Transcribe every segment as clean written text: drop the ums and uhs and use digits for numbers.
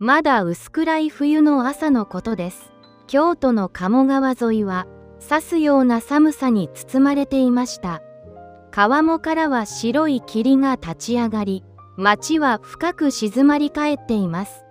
まだ薄暗い冬の朝のことです。京都の鴨川沿いは刺すような寒さに包まれていました。川面からは白い霧が立ち上がり、街は深く静まり返っています。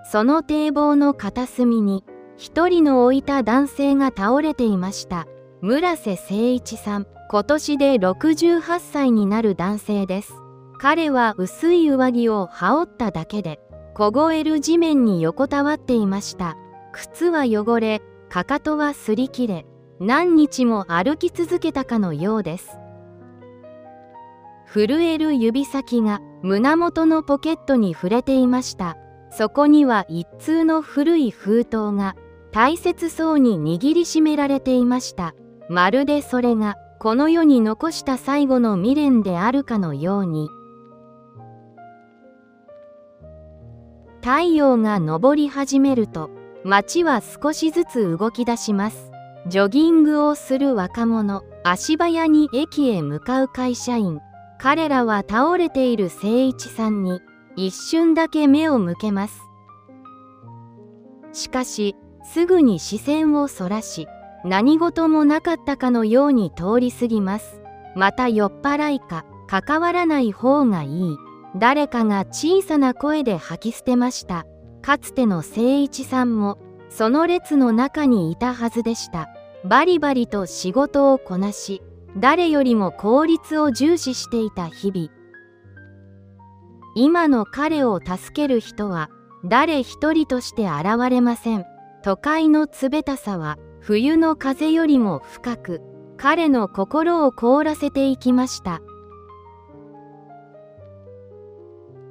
その堤防の片隅に一人の老いた男性が倒れていました。村瀬誠一さん、今年で68歳になる男性です。彼は薄い上着を羽織っただけで凍える地面に横たわっていました。靴は汚れ、かかとは擦り切れ、何日も歩き続けたかのようです。震える指先が胸元のポケットに触れていました。そこには一通の古い封筒が大切そうに握りしめられていました。まるでそれがこの世に残した最後の未練であるかのように。太陽が昇り始めると街は少しずつ動き出します。ジョギングをする若者、足早に駅へ向かう会社員、彼らは倒れている誠一さんに一瞬だけ目を向けます。しかしすぐに視線をそらし、何事もなかったかのように通り過ぎます。また酔っ払いか関わらない方がいい、誰かが小さな声で吐き捨てました。かつての誠一さんもその列の中にいたはずでした。バリバリと仕事をこなし、誰よりも効率を重視していた日々。今の彼を助ける人は誰一人として現れません。都会の冷たさは冬の風よりも深く、彼の心を凍らせていきました。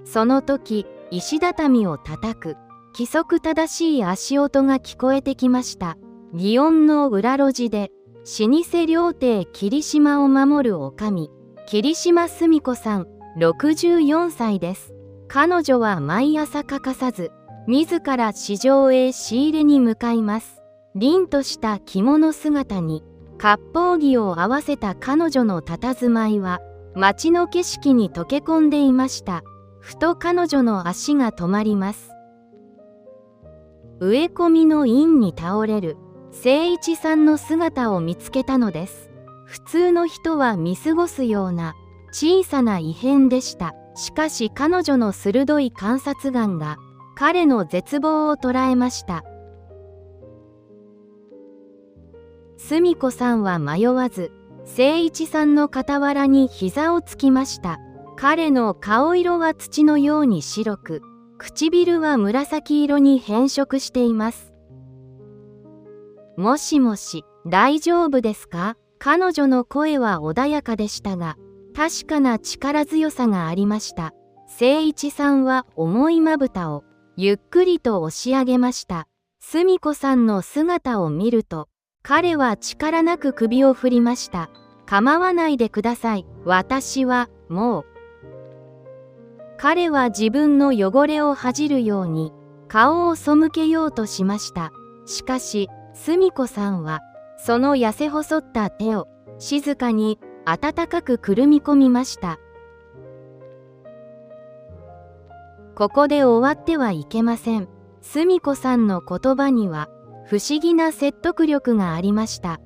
その時、石畳を叩く規則正しい足音が聞こえてきました。祇園の裏路地で老舗料亭霧島を守る女将、霧島澄子さん、64歳です。彼女は毎朝欠かさず自ら市場へ仕入れに向かいます。凛とした着物姿に割烹着を合わせた彼女の佇まいは街の景色に溶け込んでいました。ふと彼女の足が止まります。植え込みの陰に倒れる誠一さんの姿を見つけたのです。普通の人は見過ごすような小さな異変でした。しかし彼女の鋭い観察眼が彼の絶望を捉えました。澄子さんは迷わず誠一さんの傍らに膝をつきました。彼の顔色は土のように白く、唇は紫色に変色しています。もしもし、大丈夫ですか？彼女の声は穏やかでしたが、確かな力強さがありました。誠一さんは重いまぶたをゆっくりと押し上げました。澄子さんの姿を見ると、彼は力なく首を振りました。構わないでください。私は、もう。彼は自分の汚れを恥じるように顔を背けようとしました。しかし、澄子さんは、その痩せ細った手を静かに温かくくるみ込みました。ここで終わってはいけません。澄子さんの言葉には不思議な説得力がありました。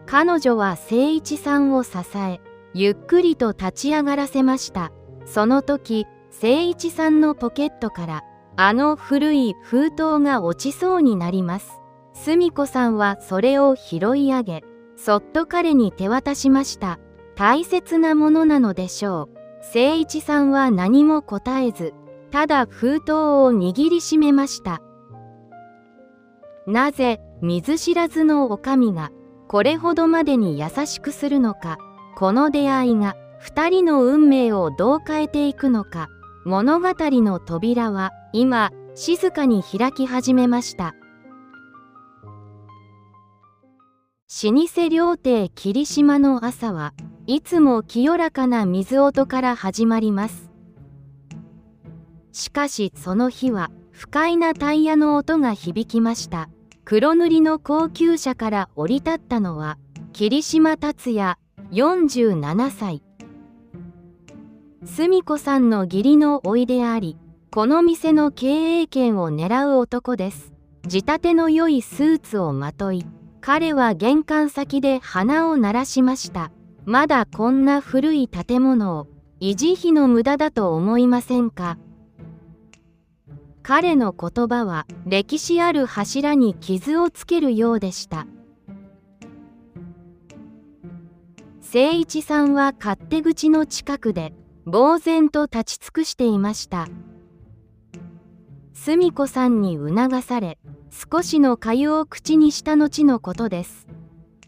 彼女は誠一さんを支え、ゆっくりと立ち上がらせました。その時、誠一さんのポケットからあの古い封筒が落ちそうになります。澄子さんはそれを拾い上げ、そっと彼に手渡しました。大切なものなのでしょう。誠一さんは何も答えず、ただ封筒を握りしめました。なぜ見ず知らずの女将がこれほどまでに優しくするのか、この出会いが二人の運命をどう変えていくのか、物語の扉は今静かに開き始めました。老舗料亭霧島の朝はいつも清らかな水音から始まります。しかしその日は不快なタイヤの音が響きました。黒塗りの高級車から降り立ったのは霧島達也47歳。澄子さんの義理の甥であり、この店の経営権を狙う男です。仕立ての良いスーツをまとい、彼は玄関先で鼻を鳴らしました。まだこんな古い建物を維持費の無駄だと思いませんか。彼の言葉は歴史ある柱に傷をつけるようでした。誠一さんは勝手口の近くで呆然と立ち尽くしていました。澄子さんに促され、少しの粥を口にした後のことです。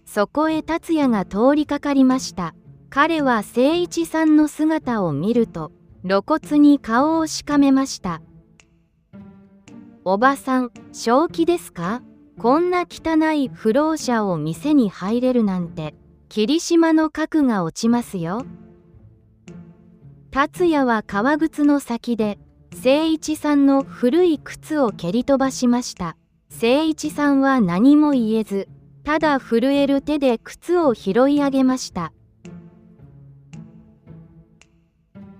そこへ達也が通りかかりました。彼は誠一さんの姿を見ると、露骨に顔をしかめました。おばさん、正気ですか？こんな汚い不老者を店に入れるなんて、霧島の核が落ちますよ。達也は革靴の先で、誠一さんの古い靴を蹴り飛ばしました。誠一さんは何も言えず、ただ震える手で靴を拾い上げました。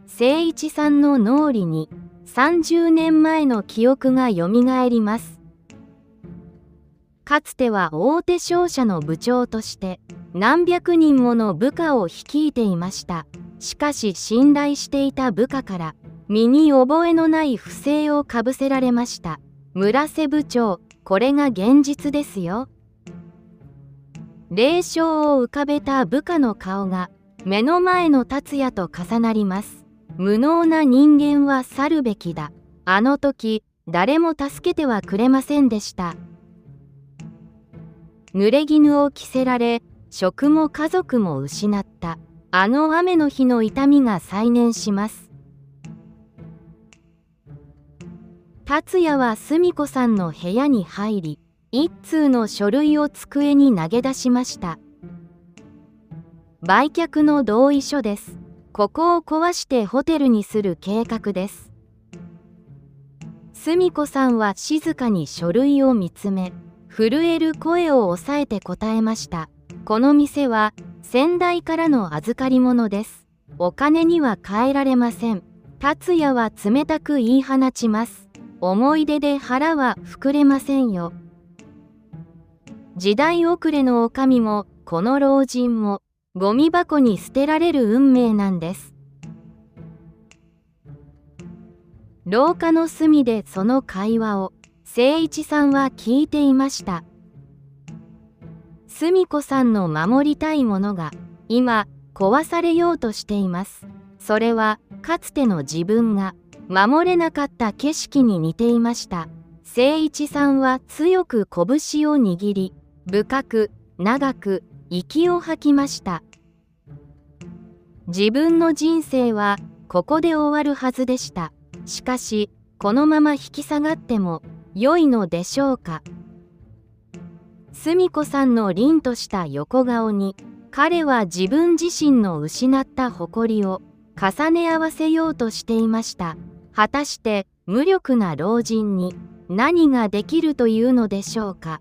誠一さんの脳裏に30年前の記憶がよみがえります。かつては大手商社の部長として何百人もの部下を率いていました。しかし信頼していた部下から身に覚えのない不正をかぶせられました。村瀬部長、これが現実ですよ。冷笑を浮かべた部下の顔が目の前の達也と重なります。無能な人間は去るべきだ。あの時誰も助けてはくれませんでした。濡れ衣を着せられ、職も家族も失った。あの雨の日の痛みが再燃します。達也は澄子さんの部屋に入り、一通の書類を机に投げ出しました。売却の同意書です。ここを壊してホテルにする計画です。澄子さんは静かに書類を見つめ、震える声を抑えて答えました。この店は先代からの預かり物です。お金には換えられません。達也は冷たく言い放ちます。思い出で腹は膨れませんよ。時代遅れの女将もこの老人もゴミ箱に捨てられる運命なんです。廊下の隅でその会話を誠一さんは聞いていました。澄子さんの守りたいものが今壊されようとしています。それはかつての自分が守れなかった景色に似ていました。誠一さんは強く拳を握り、深く長く息を吐きました。自分の人生はここで終わるはずでした。しかしこのまま引き下がっても良いのでしょうか。澄子さんの凛とした横顔に彼は自分自身の失った誇りを重ね合わせようとしていました。果たして無力な老人に何ができるというのでしょうか。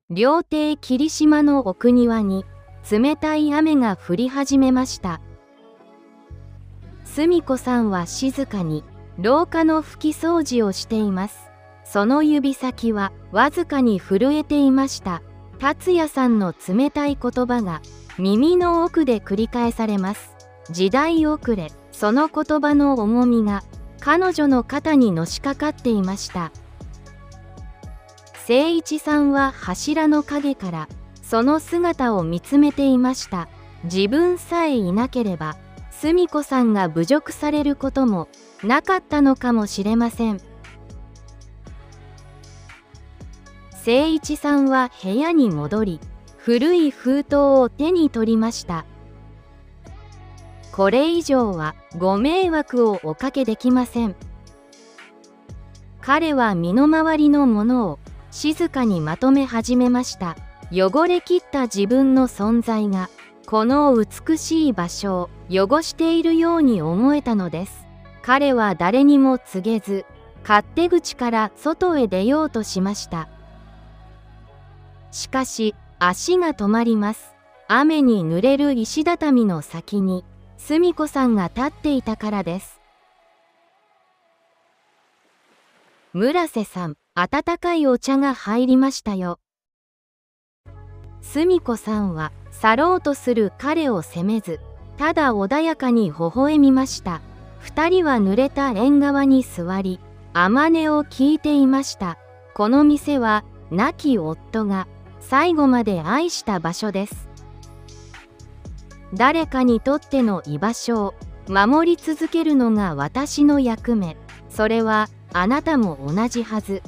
料亭霧島の奥庭に冷たい雨が降り始めました。澄子さんは静かに廊下の拭き掃除をしています。その指先はわずかに震えていました。達也さんの冷たい言葉が耳の奥で繰り返されます。時代遅れ、その言葉の重みが彼女の肩にのしかかっていました。誠一さんは柱の陰からその姿を見つめていました。自分さえいなければ澄子さんが侮辱されることもなかったのかもしれません。誠一さんは部屋に戻り、古い封筒を手に取りました。これ以上はご迷惑をおかけできません。彼は身の回りのものを静かにまとめ始めました。汚れきった自分の存在がこの美しい場所を汚しているように思えたのです。彼は誰にも告げず、勝手口から外へ出ようとしました。しかし足が止まります。雨に濡れる石畳の先に澄子さんが立っていたからです。村瀬さん、温かいお茶が入りましたよ。澄子さんは去ろうとする彼を責めず、ただ穏やかに微笑みました。二人は濡れた縁側に座り、雨音を聞いていました。この店は亡き夫が最後まで愛した場所です。誰かにとっての居場所を守り続けるのが私の役目。それはあなたも同じはず。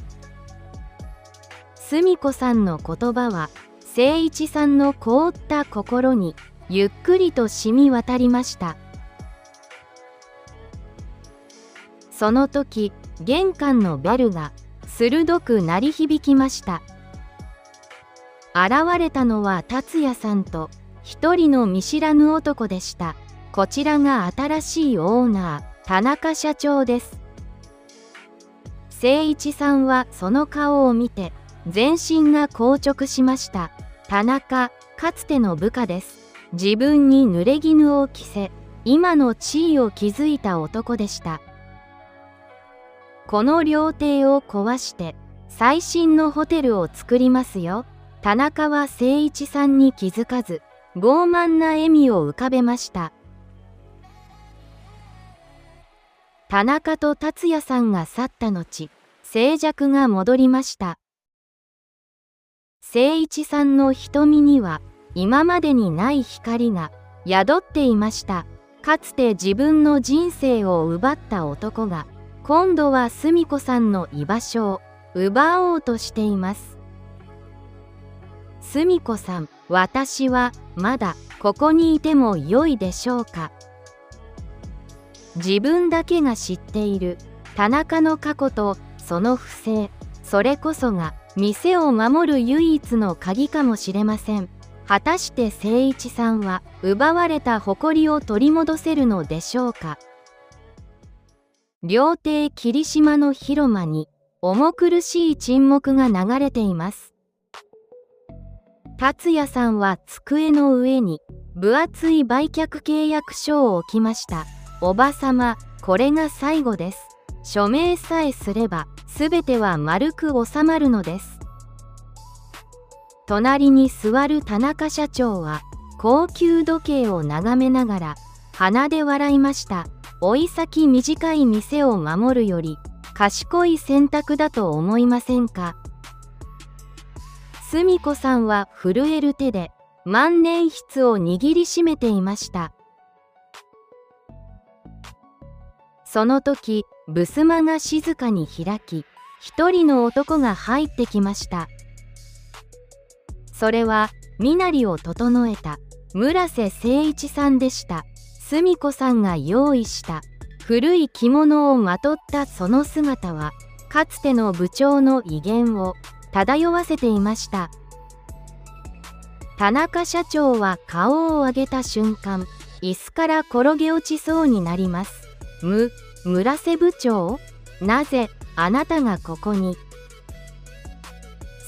澄子さんの言葉は誠一さんの凍った心にゆっくりと染み渡りました。その時、玄関のベルが鋭く鳴り響きました。現れたのは達也さんと一人の見知らぬ男でした。こちらが新しいオーナー、田中社長です。誠一さんはその顔を見て全身が硬直しました。田中、かつての部下です。自分に濡れ衣を着せ、今の地位を築いた男でした。この料亭を壊して最新のホテルを作りますよ。田中は誠一さんに気づかず傲慢な笑みを浮かべました。田中と達也さんが去った後、静寂が戻りました。誠一さんの瞳には今までにない光が宿っていました。かつて自分の人生を奪った男が今度は澄子さんの居場所を奪おうとしています。澄子さん、私はまだここにいても良いでしょうか。自分だけが知っている田中の過去とその不正、それこそが店を守る唯一の鍵かもしれません。果たして誠一さんは奪われた誇りを取り戻せるのでしょうか。料亭霧島の広間に重苦しい沈黙が流れています。達也さんは机の上に分厚い売却契約書を置きました。おばさま、これが最後です。署名さえすれば全ては丸く収まるのです。隣に座る田中社長は高級時計を眺めながら鼻で笑いました。老い先短い店を守るより賢い選択だと思いませんか。澄子さんは震える手で万年筆を握りしめていました。その時、襖が静かに開き、一人の男が入ってきました。それは身なりを整えた村瀬誠一さんでした。澄子さんが用意した古い着物をまとったその姿は、かつての部長の威厳を漂わせていました。田中社長は顔を上げた瞬間、椅子から転げ落ちそうになります。村瀬部長、なぜあなたがここに。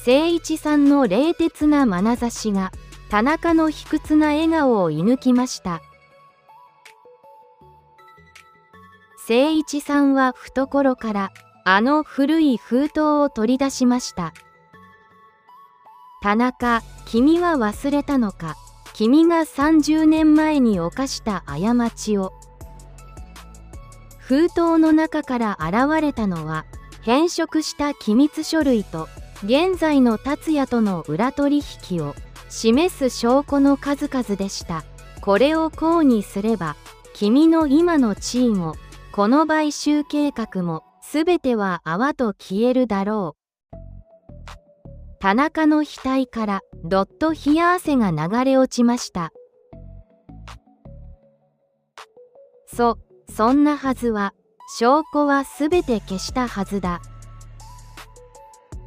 誠一さんの冷徹な眼差しが田中の卑屈な笑顔を射抜きました。誠一さんは懐からあの古い封筒を取り出しました。田中、君は忘れたのか。君が30年前に犯した過ちを。封筒の中から現れたのは変色した機密書類と現在の達也との裏取引を示す証拠の数々でした。これを項にすれば、君の今の地位もこの買収計画も全ては泡と消えるだろう。田中の額からどっと冷や汗が流れ落ちました。そんなはずは、証拠は全て消したはずだ。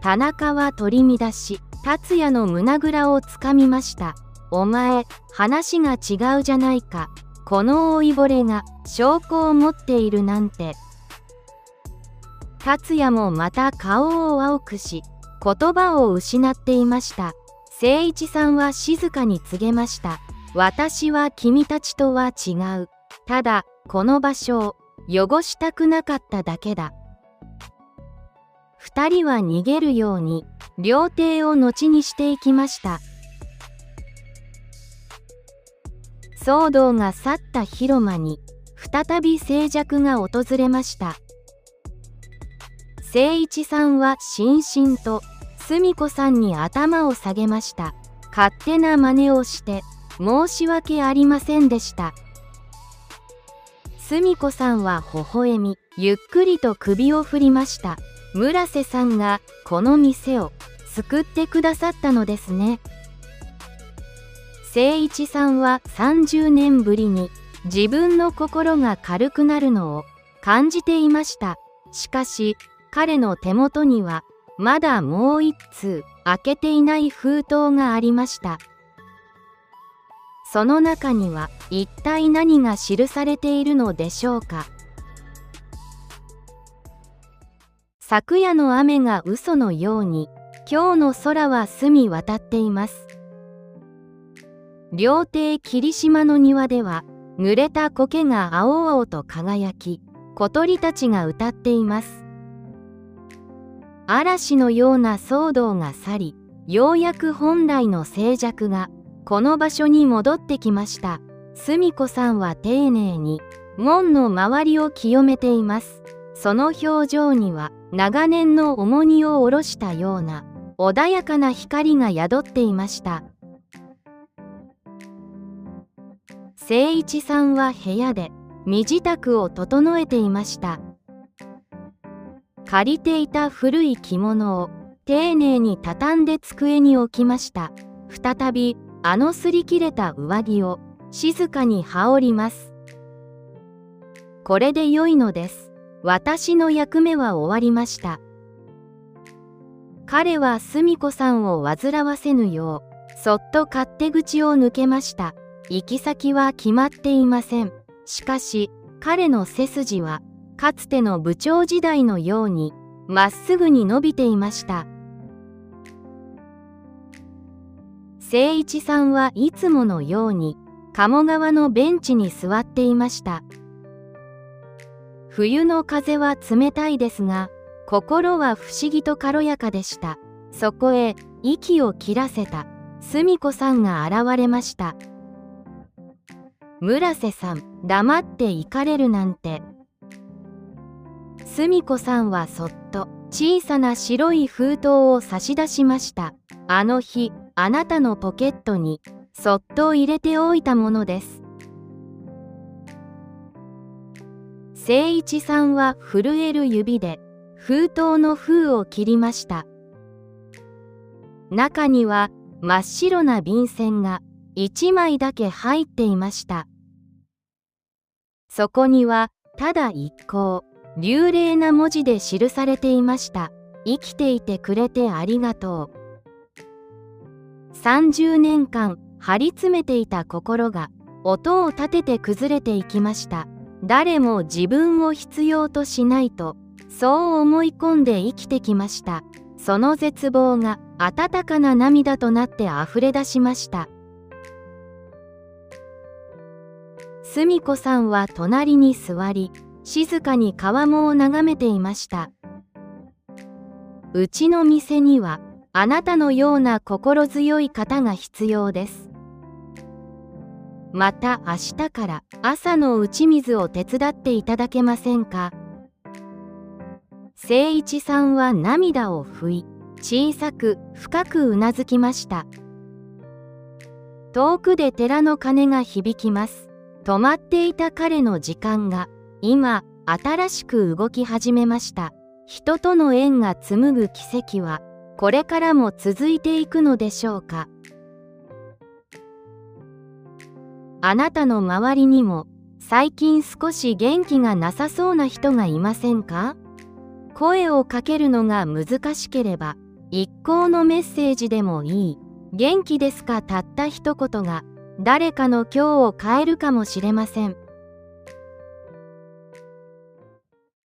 田中は取り乱し、達也の胸ぐらをつかみました。お前、話が違うじゃないか。この老いぼれが証拠を持っているなんて。達也もまた顔を青くし、言葉を失っていました。誠誠一さんは静かに告げました。私は君たちとは違う。ただ、この場所を汚したくなかっただけだ。二人は逃げるように、料亭を後にしていきました。騒動が去った広間に、再び静寂が訪れました。誠一さんはしんしんと、澄子さんに頭を下げました。勝手な真似をして、申し訳ありませんでした。澄子さんは微笑み、ゆっくりと首を振りました。村瀬さんがこの店を救ってくださったのですね。誠一さんは30年ぶりに自分の心が軽くなるのを感じていました。しかし、彼の手元にはまだもう一通開けていない封筒がありました。その中には一体何が記されているのでしょうか。昨夜の雨が嘘のように、今日の空は澄み渡っています。料亭霧島の庭では、濡れた苔が青々と輝き、小鳥たちが歌っています。嵐のような騒動が去り、ようやく本来の静寂が、この場所に戻ってきました。澄子さんは丁寧に、門の周りを清めています。その表情には、長年の重荷を下ろしたような穏やかな光が宿っていました。誠一さんは部屋で身支度を整えていました。借りていた古い着物を丁寧に畳んで机に置きました。再びあの擦り切れた上着を静かに羽織ります。これで良いのです。私の役目は終わりました。彼は澄子さんを煩わせぬよう、そっと勝手口を抜けました。行き先は決まっていません。しかし、彼の背筋は、かつての部長時代のように、まっすぐに伸びていました。誠一さんはいつものように、鴨川のベンチに座っていました。冬の風は冷たいですが、心は不思議と軽やかでした。そこへ、息を切らせた、澄子さんが現れました。村瀬さん、黙って行かれるなんて。澄子さんはそっと、小さな白い封筒を差し出しました。あの日、あなたのポケットに、そっと入れておいたものです。誠一さんは震える指で封筒の封を切りました。中には真っ白な便箋が1枚だけ入っていました。そこにはただ一行、流麗な文字で記されていました。生きていてくれてありがとう。30年間張り詰めていた心が音を立てて崩れていきました。誰も自分を必要としないと、そう思い込んで生きてきました。その絶望が温かな涙となってあふれ出しました。澄子さんは隣に座り、静かに川面を眺めていました。うちの店には、あなたのような心強い方が必要です。また明日から朝の打ち水を手伝っていただけませんか。誠一さんは涙を拭い、小さく深くうなずきました。遠くで寺の鐘が響きます。止まっていた彼の時間が今新しく動き始めました。人との縁が紡ぐ奇跡はこれからも続いていくのでしょうか。あなたの周りにも最近少し元気がなさそうな人がいませんか？声をかけるのが難しければ一行のメッセージでもいい。元気ですか？たった一言が誰かの今日を変えるかもしれません。